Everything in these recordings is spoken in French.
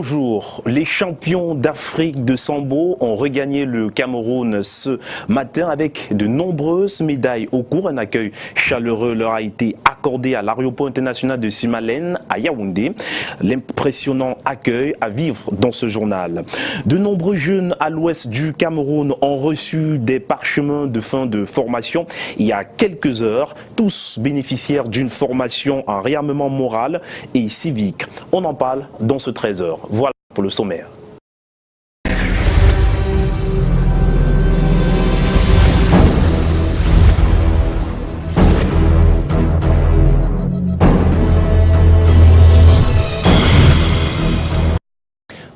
Bonjour, les champions d'Afrique de sambo ont regagné le Cameroun ce matin avec de nombreuses médailles au cours. Un accueil chaleureux leur a été accordé à l'aéroport international de Simalène à Yaoundé. L'impressionnant accueil à vivre dans ce journal. De nombreux jeunes à l'ouest du Cameroun ont reçu des parchemins de fin de formation il y a quelques heures. Tous bénéficiaires d'une formation en réarmement moral et civique. On en parle dans ce 13h. Voilà pour le sommaire.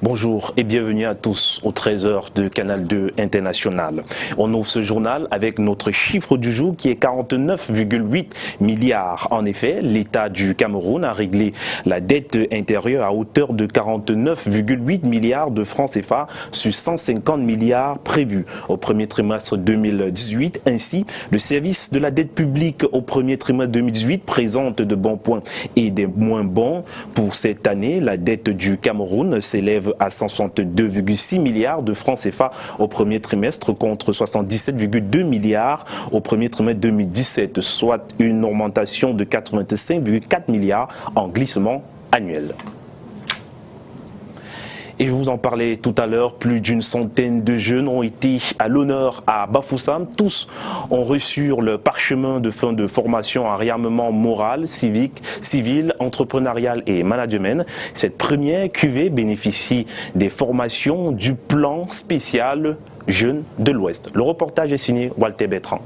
Bonjour et bienvenue à tous au 13h de Canal 2 International. On ouvre ce journal avec notre chiffre du jour qui est 49,8 milliards. En effet, l'État du Cameroun a réglé la dette intérieure à hauteur de 49,8 milliards de francs CFA sur 150 milliards prévus au premier trimestre 2018. Ainsi, le service de la dette publique au premier trimestre 2018 présente de bons points et des moins bons. Pour cette année, la dette du Cameroun s'élève à 162,6 milliards de francs CFA au premier trimestre contre 77,2 milliards au premier trimestre 2017, soit une augmentation de 85,4 milliards en glissement annuel. Et je vous en parlais tout à l'heure, plus d'une centaine de jeunes ont été à l'honneur à Bafoussam. Tous ont reçu le parchemin de fin de formation en réarmement moral, civique, civil, entrepreneurial et management. Cette première cuvée bénéficie des formations du plan spécial Jeunes de l'Ouest. Le reportage est signé Walter Bertrand.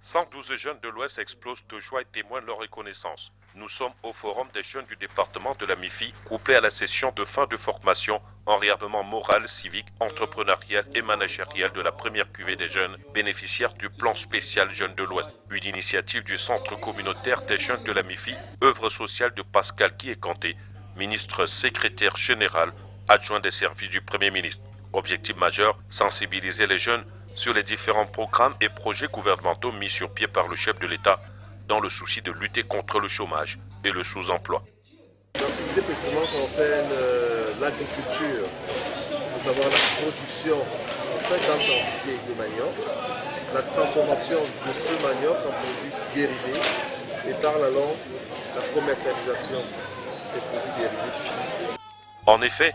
112 jeunes de l'Ouest explosent de joie et témoignent leur reconnaissance. Nous sommes au forum des jeunes du département de la MIFI, couplés à la session de fin de formation en réarmement moral, civique, entrepreneurial et managérial de la première cuvée des jeunes bénéficiaires du plan spécial Jeunes de l'Ouest. Une initiative du Centre communautaire des jeunes de la MIFI, œuvre sociale de Pascal Kiekanté, ministre secrétaire général, adjoint des services du Premier ministre. Objectif majeur, sensibiliser les jeunes sur les différents programmes et projets gouvernementaux mis sur pied par le chef de l'État dans le souci de lutter contre le chômage et le sous-emploi. L'activité précisément concerne l'agriculture, à savoir la production en très grande quantité de manioc, la transformation de ce manioc en produits dérivés et par la longue la commercialisation des produits dérivés finis. En effet,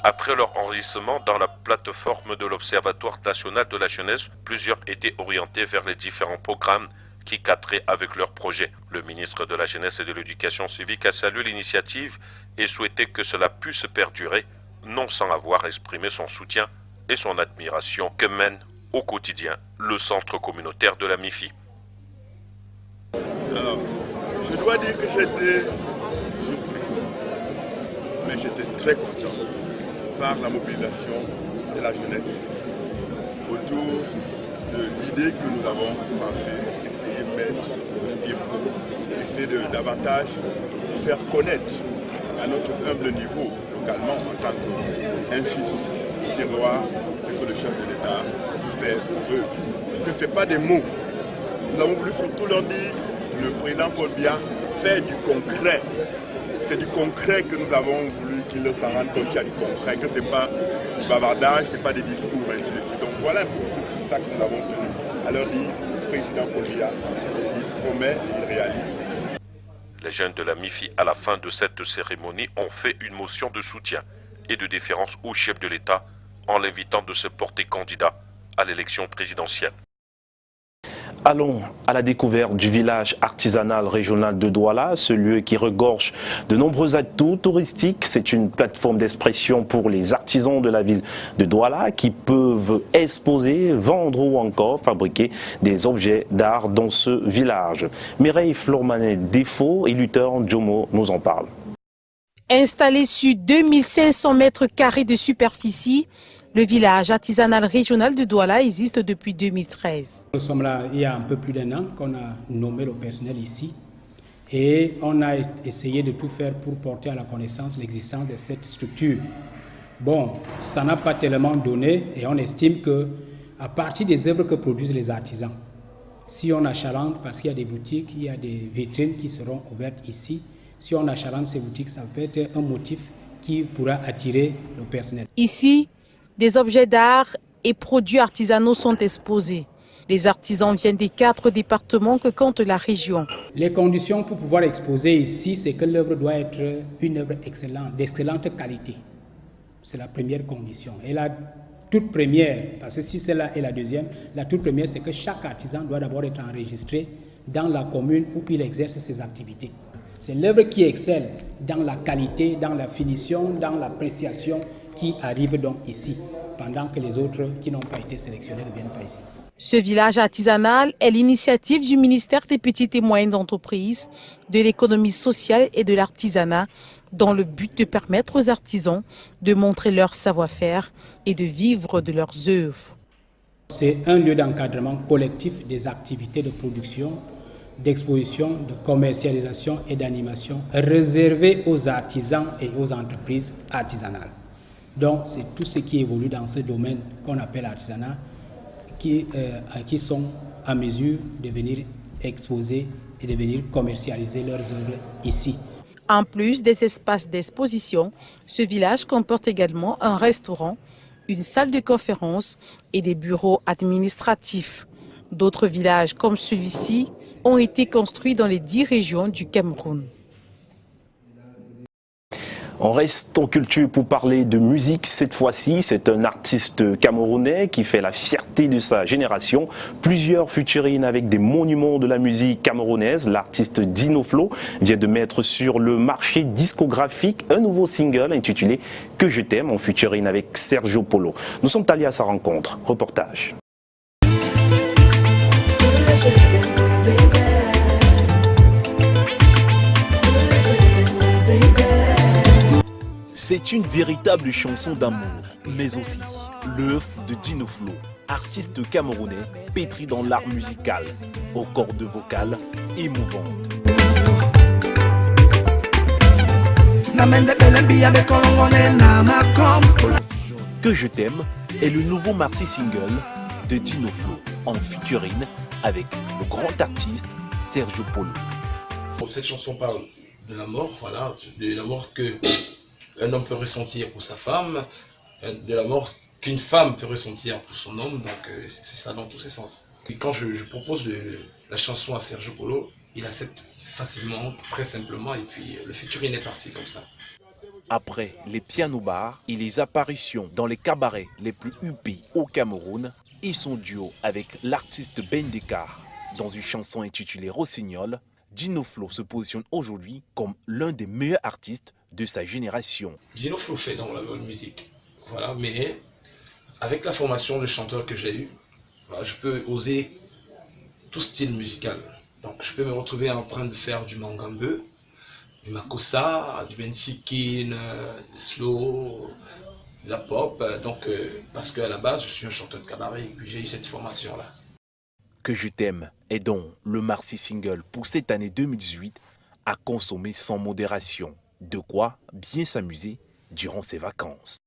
après leur enregistrement dans la plateforme de l'Observatoire national de la jeunesse, plusieurs étaient orientés vers les différents programmes qui cadraient avec leurs projets. Le ministre de la Jeunesse et de l'Éducation civique a salué l'initiative et souhaité que cela puisse perdurer, non sans avoir exprimé son soutien et son admiration que mène au quotidien le centre communautaire de la MIFI. Alors, je dois dire que j'étais surpris, mais j'étais très content par la mobilisation de la jeunesse autour de l'idée que nous avons pensé, essayer de mettre sur pied pour essayer de davantage faire connaître à notre humble niveau, localement, en tant qu'un fils du terroir, ce que le chef de l'État fait pour eux. Que ce n'est pas des mots. Nous avons voulu surtout leur dire, le président Paul Biya fait du concret. C'est du concret que nous avons voulu qu'ils le s'en rendent compte qu'il y a du concret, que ce n'est pas du bavardage, ce n'est pas des discours, ainsi de suite. Donc voilà un peu ça que nous avons tenu. Alors dit le président Paul Biya, il promet et il réalise. Les jeunes de la MIFI, à la fin de cette cérémonie, ont fait une motion de soutien et de déférence au chef de l'État en l'invitant de se porter candidat à l'élection présidentielle. Allons à la découverte du village artisanal régional de Douala, ce lieu qui regorge de nombreux atouts touristiques. C'est une plateforme d'expression pour les artisans de la ville de Douala qui peuvent exposer, vendre ou encore fabriquer des objets d'art dans ce village. Mireille Flormanet-Défaut et Luther Djomo nous en parlent. Installé sur 2500 mètres carrés de superficie, le village artisanal régional de Douala existe depuis 2013. Nous sommes là il y a un peu plus d'un an qu'on a nommé le personnel ici et on a essayé de tout faire pour porter à la connaissance l'existence de cette structure. Bon, ça n'a pas tellement donné et on estime qu'à partir des œuvres que produisent les artisans, si on achalante, parce qu'il y a des boutiques, il y a des vitrines qui seront ouvertes ici, si on achalante ces boutiques, ça peut être un motif qui pourra attirer le personnel. Ici, des objets d'art et produits artisanaux sont exposés. Les artisans viennent des 4 départements que compte la région. Les conditions pour pouvoir exposer ici, c'est que l'œuvre doit être une œuvre excellente, d'excellente qualité. C'est la première condition. Et la toute première, parce que si celle-là est la deuxième, la toute première, c'est que chaque artisan doit d'abord être enregistré dans la commune où il exerce ses activités. C'est l'œuvre qui excelle dans la qualité, dans la finition, dans l'appréciation qui arrive donc ici, pendant que les autres qui n'ont pas été sélectionnés ne viennent pas ici. Ce village artisanal est l'initiative du ministère des Petites et Moyennes Entreprises, de l'économie sociale et de l'artisanat, dans le but de permettre aux artisans de montrer leur savoir-faire et de vivre de leurs œuvres. C'est un lieu d'encadrement collectif des activités de production, d'exposition, de commercialisation et d'animation réservé aux artisans et aux entreprises artisanales. Donc c'est tout ce qui évolue dans ce domaine qu'on appelle artisanat qui sont à mesure de venir exposer et de venir commercialiser leurs œuvres ici. En plus des espaces d'exposition, ce village comporte également un restaurant, une salle de conférence et des bureaux administratifs. D'autres villages comme celui-ci ont été construits dans les 10 régions du Cameroun. On reste en culture pour parler de musique. Cette fois-ci, c'est un artiste camerounais qui fait la fierté de sa génération. Plusieurs featuring avec des monuments de la musique camerounaise. L'artiste Dino Flow vient de mettre sur le marché discographique un nouveau single intitulé « Que je t'aime » en featuring avec Sergio Polo. Nous sommes allés à sa rencontre. Reportage. C'est une véritable chanson d'amour, mais aussi l'œuvre de Dino Flow, artiste camerounais pétri dans l'art musical, aux cordes vocales émouvantes. Que je t'aime est le nouveau maxi single de Dino Flow en featuring avec le grand artiste Sergio Polo. Cette chanson parle de la mort, voilà, de la mort que un homme peut ressentir pour sa femme, de la mort qu'une femme peut ressentir pour son homme, donc c'est ça dans tous ses sens. Et quand je propose la chanson à Sergio Polo, il accepte facilement, très simplement, et puis le featuring est parti comme ça. Après les piano-bars et les apparitions dans les cabarets les plus huppés au Cameroun, et son duo avec l'artiste Ben Dekar dans une chanson intitulée Rossignol, Dino Flow se positionne aujourd'hui comme l'un des meilleurs artistes de sa génération. Dino Flow fait dans la bonne musique, voilà, mais avec la formation de chanteur que j'ai eue, voilà, je peux oser tout style musical. Donc je peux me retrouver en train de faire du mangambe, du makossa, du bensikin, du slow, de la pop, donc parce qu'à la base je suis un chanteur de cabaret et puis j'ai eu cette formation là. Que je t'aime est donc le maxi single pour cette année 2018 à consommer sans modération. De quoi bien s'amuser durant ses vacances.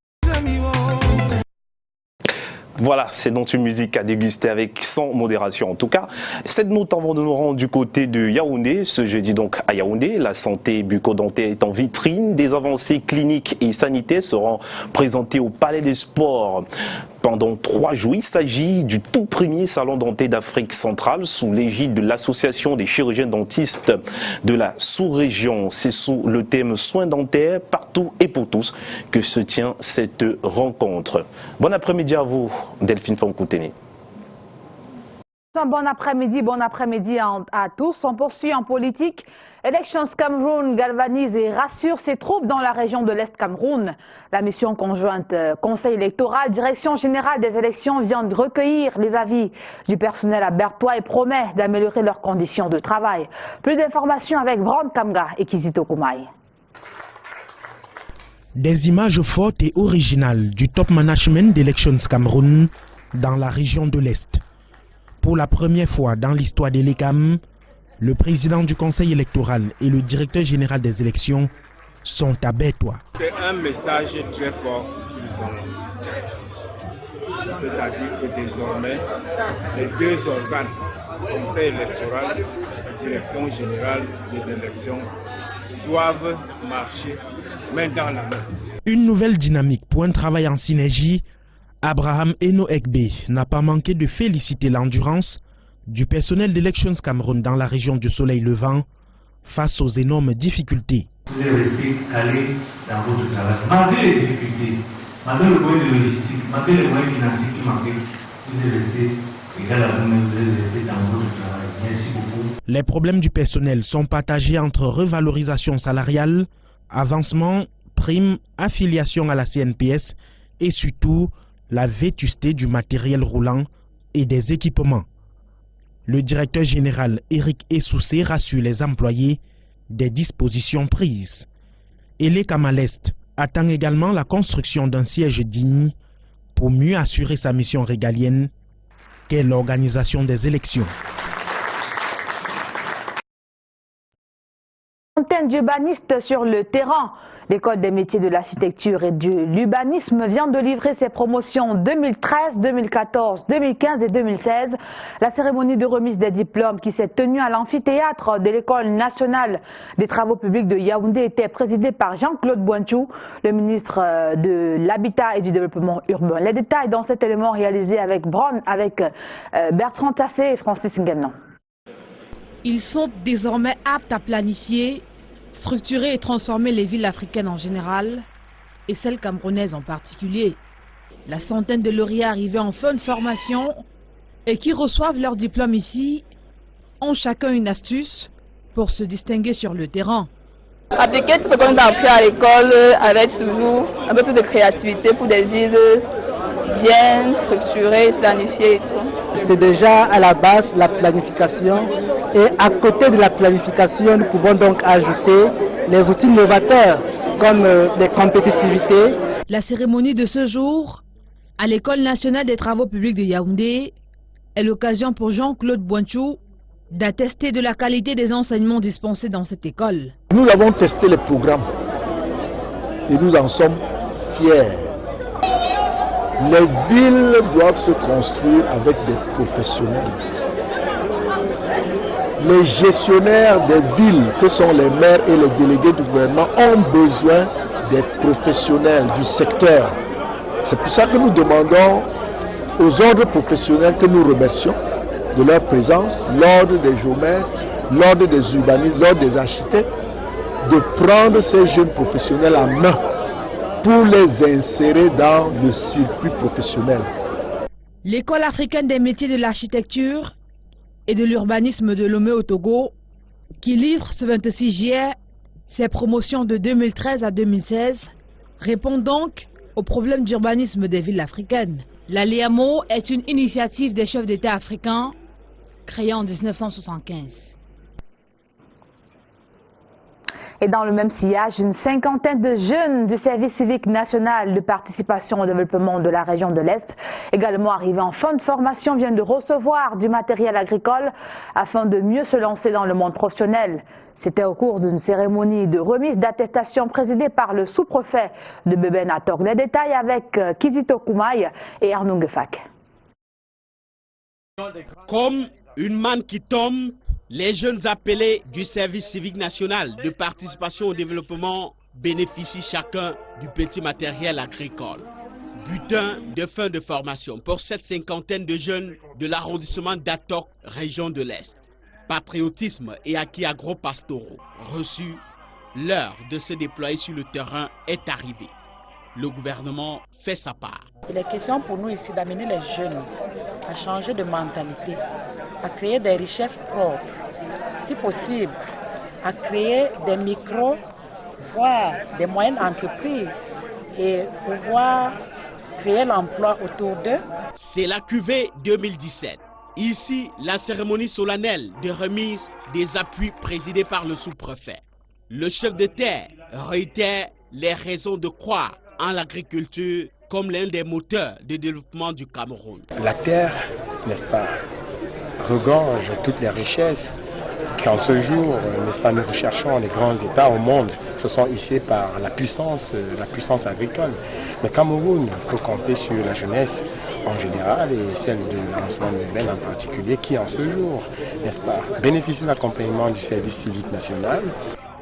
Voilà, c'est donc une musique à déguster avec sans modération. En tout cas, cette note avant de nous rendre du côté de Yaoundé. Ce jeudi donc à Yaoundé, la santé bucco-dentaire est en vitrine. Des avancées cliniques et sanitaires seront présentées au Palais des Sports pendant 3 jours. Il s'agit du tout premier salon dentaire d'Afrique centrale sous l'égide de l'Association des chirurgiens dentistes de la sous-région. C'est sous le thème soins dentaires partout et pour tous que se tient cette rencontre. Bon après-midi à vous, Delphine Fonkouteni. Un bon après-midi à tous. On poursuit en politique. Elections Cameroun galvanise et rassure ses troupes dans la région de l'Est Cameroun. La mission conjointe Conseil électoral, Direction générale des élections vient de recueillir les avis du personnel à Bertois et promet d'améliorer leurs conditions de travail. Plus d'informations avec Brand Kamga et Kizito Koumaï. Des images fortes et originales du top management d'Elections Cameroun dans la région de l'Est. Pour la première fois dans l'histoire de l'ECAM, le président du conseil électoral et le directeur général des élections sont à Bertois. C'est un message très fort qu'ils ont adressé. C'est-à-dire que désormais, les 2 organes, conseil électoral et direction générale des élections, doivent marcher main dans la main. Une nouvelle dynamique pour un travail en synergie. Abraham Eno Egbe n'a pas manqué de féliciter l'endurance du personnel d'Elections Cameroun dans la région du Soleil Levant face aux énormes difficultés. Vous êtes resté calé dans votre travail. Malgré les difficultés, malgré le moyen de logistique, malgré les moyens financiers qui manquaient, vous êtes resté égal à vous-même, vous êtes resté dans votre travail. Merci beaucoup. Les problèmes du personnel sont partagés entre revalorisation salariale, avancement, primes, affiliation à la CNPS et surtout la vétusté du matériel roulant et des équipements. Le directeur général Eric Essoussé rassure les employés des dispositions prises. Et l'ECAM à l'Est attend également la construction d'un siège digne pour mieux assurer sa mission régalienne qu'est l'organisation des élections. Centaines d'urbanistes sur le terrain. L'école des métiers de l'architecture et de l'urbanisme vient de livrer ses promotions 2013, 2014, 2015 et 2016. La cérémonie de remise des diplômes qui s'est tenue à l'amphithéâtre de l'École nationale des travaux publics de Yaoundé était présidée par Jean-Claude Bointou, le ministre de l'Habitat et du Développement urbain. Les détails dans cet élément réalisé avec Bertrand Tassé et Francis Nguemnon. Ils sont désormais aptes à planifier, structurer et transformer les villes africaines en général et celles camerounaises en particulier. La centaine de lauréats arrivés en fin de formation et qui reçoivent leur diplôme ici ont chacun une astuce pour se distinguer sur le terrain. Appliquer tout ce qu'on a appris à l'école avec toujours un peu plus de créativité pour des villes bien structurées, planifiées et tout. C'est déjà à la base la planification et à côté de la planification, nous pouvons donc ajouter les outils novateurs comme les compétitivités. La cérémonie de ce jour à l'École nationale des travaux publics de Yaoundé est l'occasion pour Jean-Claude Bointou d'attester de la qualité des enseignements dispensés dans cette école. Nous avons testé les programmes et nous en sommes fiers. Les villes doivent se construire avec des professionnels. Les gestionnaires des villes, que sont les maires et les délégués du gouvernement, ont besoin des professionnels du secteur. C'est pour ça que nous demandons aux ordres professionnels que nous remercions de leur présence, l'ordre des géomètres, l'ordre des urbanistes, l'ordre des architectes, de prendre ces jeunes professionnels en main pour les insérer dans le circuit professionnel. L'École africaine des métiers de l'architecture et de l'urbanisme de Lomé au Togo, qui livre ce 26 juillet ses promotions de 2013 à 2016, répond donc aux problèmes d'urbanisme des villes africaines. La LIAMO est une initiative des chefs d'État africains créée en 1975. Et dans le même sillage, une cinquantaine de jeunes du service civique national de participation au développement de la région de l'Est, également arrivés en fin de formation, viennent de recevoir du matériel agricole afin de mieux se lancer dans le monde professionnel. C'était au cours d'une cérémonie de remise d'attestation présidée par le sous-préfet de Bébé-Natok. Les détails avec Kizito Koumaï et Arnaud Ngefak. Comme une manne qui tombe, les jeunes appelés du service civique national de participation au développement bénéficient chacun du petit matériel agricole. Butin de fin de formation pour cette cinquantaine de jeunes de l'arrondissement d'Atok, région de l'Est. Patriotisme et acquis agro-pastoraux reçus, l'heure de se déployer sur le terrain est arrivée. Le gouvernement fait sa part. Il est question pour nous ici d'amener les jeunes à changer de mentalité, à créer des richesses propres, si possible, à créer des micros, voire des moyennes entreprises et pouvoir créer l'emploi autour d'eux. C'est la cuvée 2017. Ici, la cérémonie solennelle de remise des appuis présidée par le sous-préfet. Le chef de terre réitère les raisons de croire en l'agriculture comme l'un des moteurs de développement du Cameroun. La terre, n'est-ce pas, regorge toutes les richesses qu'en ce jour, n'est-ce pas, nous recherchons les grands États au monde. Ce sont hissés par la puissance agricole. Le Cameroun peut compter sur la jeunesse en général et celle de l'avancement de en particulier qui en ce jour, n'est-ce pas, bénéficie de l'accompagnement du service civique national.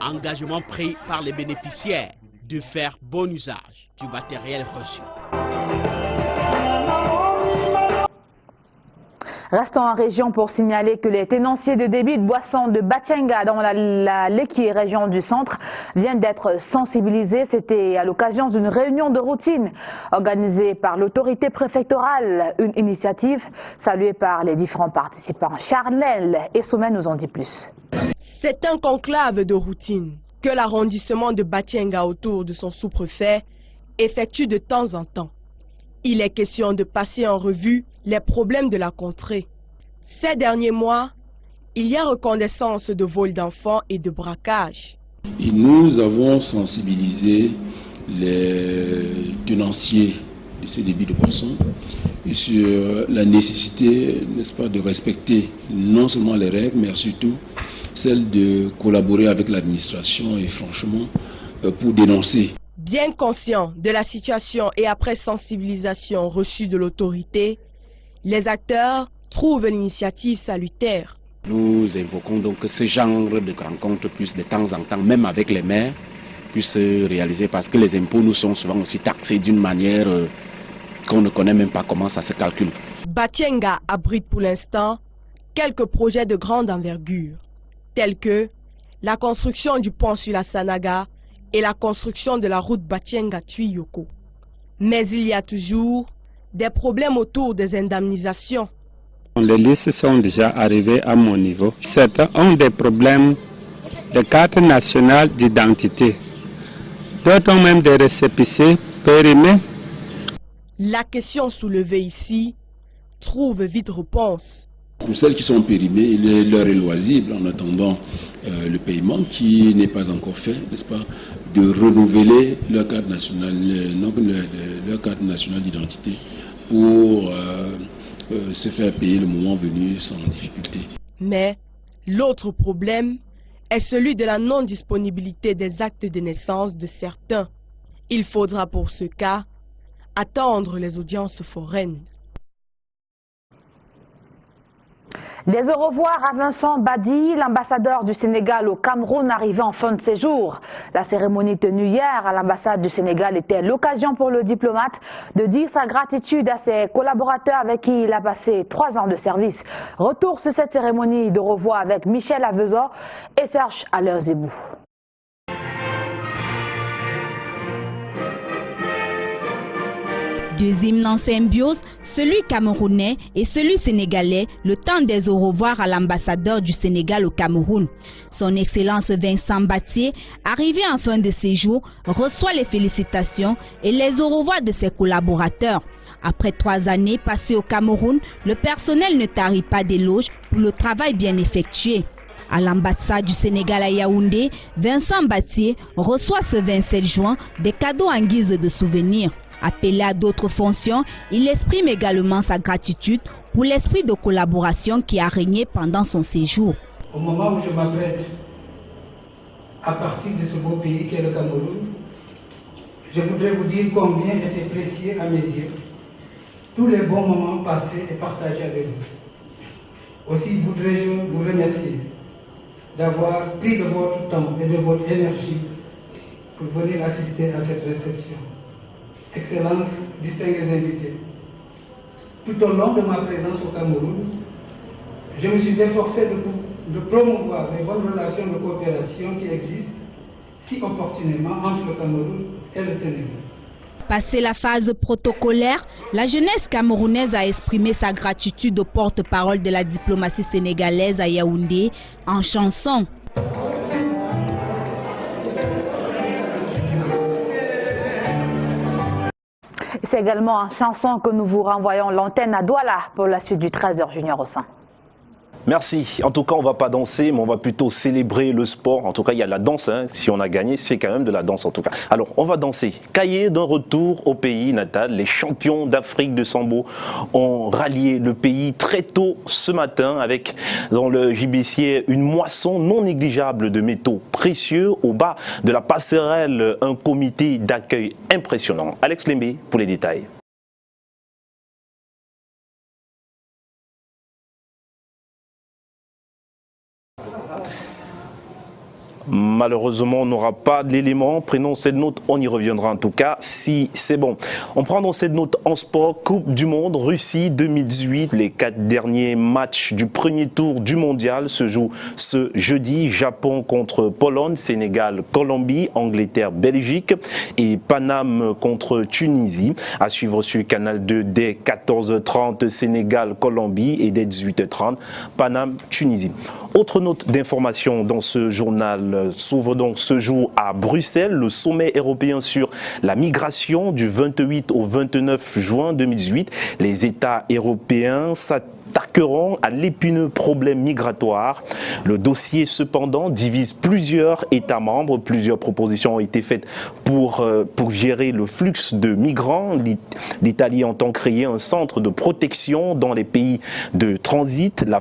Engagement pris par les bénéficiaires de faire bon usage du matériel reçu. Restons en région pour signaler que les tenanciers de débit de boissons de Batienga dans la Leki, région du centre, viennent d'être sensibilisés. C'était à l'occasion d'une réunion de routine organisée par l'autorité préfectorale, une initiative saluée par les différents participants. Charnel et Sommet nous en dit plus. C'est un conclave de routine que l'arrondissement de Batienga autour de son sous-préfet effectue de temps en temps. Il est question de passer en revue les problèmes de la contrée. Ces derniers mois, il y a reconnaissance de vol d'enfants et de braquage. Et nous avons sensibilisé les tenanciers de ces débits de boissons sur la nécessité, n'est-ce pas, de respecter non seulement les règles, mais surtout celle de collaborer avec l'administration et franchement pour dénoncer. Bien conscient de la situation et après sensibilisation reçue de l'autorité, les acteurs trouvent l'initiative salutaire. Nous évoquons donc que ce genre de rencontres puisse de temps en temps, même avec les maires, puisse se réaliser parce que les impôts nous sont souvent aussi taxés d'une manière qu'on ne connaît même pas comment ça se calcule. Batienga abrite pour l'instant quelques projets de grande envergure, tels que la construction du pont sur la Sanaga et la construction de la route Batienga-Tuyoko. Mais il y a toujours des problèmes autour des indemnisations. Les listes sont déjà arrivées à mon niveau. Certains ont des problèmes de carte nationale d'identité. D'autres ont même des récépissés périmés. La question soulevée ici trouve vite réponse. Pour celles qui sont périmées, leur est loisible en attendant le paiement qui n'est pas encore fait, n'est-ce pas, de renouveler leur carte nationale, leur carte nationale d'identité pour se faire payer le moment venu sans difficulté. Mais l'autre problème est celui de la non-disponibilité des actes de naissance de certains. Il faudra pour ce cas attendre les audiences foraines. Des au revoir à Vincent Badi, l'ambassadeur du Sénégal au Cameroun arrivé en fin de séjour. La cérémonie tenue hier à l'ambassade du Sénégal était l'occasion pour le diplomate de dire sa gratitude à ses collaborateurs avec qui il a passé 3 ans de service. Retour sur cette cérémonie de revoir avec Michel Avezor et Serge Aller-Zébou. Deux hymnes en symbiose, celui camerounais et celui sénégalais, le temps des au revoir à l'ambassadeur du Sénégal au Cameroun. Son Excellence Vincent Batier, arrivé en fin de séjour, reçoit les félicitations et les au revoir de ses collaborateurs. Après 3 années passées au Cameroun, le personnel ne tarit pas d'éloges pour le travail bien effectué. À l'ambassade du Sénégal à Yaoundé, Vincent Batier reçoit ce 27 juin des cadeaux en guise de souvenir. Appelé à d'autres fonctions, il exprime également sa gratitude pour l'esprit de collaboration qui a régné pendant son séjour. Au moment où je m'apprête à partir de ce beau pays qu'est le Cameroun, je voudrais vous dire combien étaient précieux à mes yeux tous les bons moments passés et partagés avec vous. Aussi voudrais-je vous remercier d'avoir pris de votre temps et de votre énergie pour venir assister à cette réception. Excellences, distingués invités, tout au long de ma présence au Cameroun, je me suis efforcé de promouvoir les bonnes relations de coopération qui existent si opportunément entre le Cameroun et le Sénégal. Passé la phase protocolaire, la jeunesse camerounaise a exprimé sa gratitude au porte-parole de la diplomatie sénégalaise à Yaoundé en chanson. C'est également en chanson que nous vous renvoyons l'antenne à Douala pour la suite du 13h Junior au sein. Merci. En tout cas, on ne va pas danser, mais on va plutôt célébrer le sport. En tout cas, il y a la danse. Hein. Si on a gagné, c'est quand même de la danse en tout cas. Alors, on va danser. Caillé d'un retour au pays natal, les champions d'Afrique de Sambo ont rallié le pays très tôt ce matin avec, dans le gibecier, une moisson non négligeable de métaux précieux. Au bas de la passerelle, un comité d'accueil impressionnant. Alex Lembe pour les détails. Malheureusement, on n'aura pas l'élément. Prenons cette note, on y reviendra en tout cas si c'est bon. On prend donc cette note en sport. Coupe du Monde, Russie 2018. Les 4 derniers matchs du premier tour du mondial se jouent ce jeudi. Japon contre Pologne, Sénégal, Colombie, Angleterre, Belgique et Paname contre Tunisie. À suivre sur Canal 2 dès 14h30, Sénégal, Colombie et dès 18h30, Paname, Tunisie. Autre note d'information dans ce journal s'ouvre donc ce jour à Bruxelles, le sommet européen sur la migration du 28 au 29 juin 2018. Les États européens s'attaqueront à l'épineux problème migratoire. Le dossier, cependant, divise plusieurs États membres. Plusieurs propositions ont été faites pour gérer le flux de migrants. L'Italie entend créer un centre de protection dans les pays de transit. La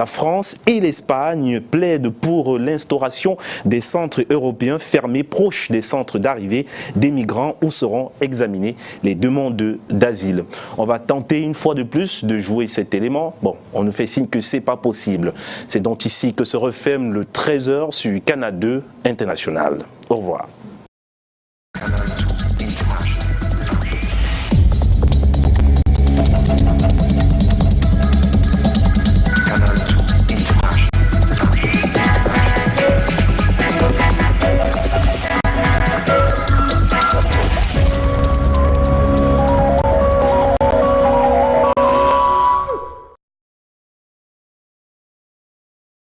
France et l'Espagne plaident pour l'instauration des centres européens fermés proches des centres d'arrivée des migrants où seront examinées les demandes d'asile. On va tenter une fois de plus de jouer cet élément. Bon, on nous fait signe que c'est pas possible. C'est donc ici que se referme le 13h sur Canal 2 International. Au revoir.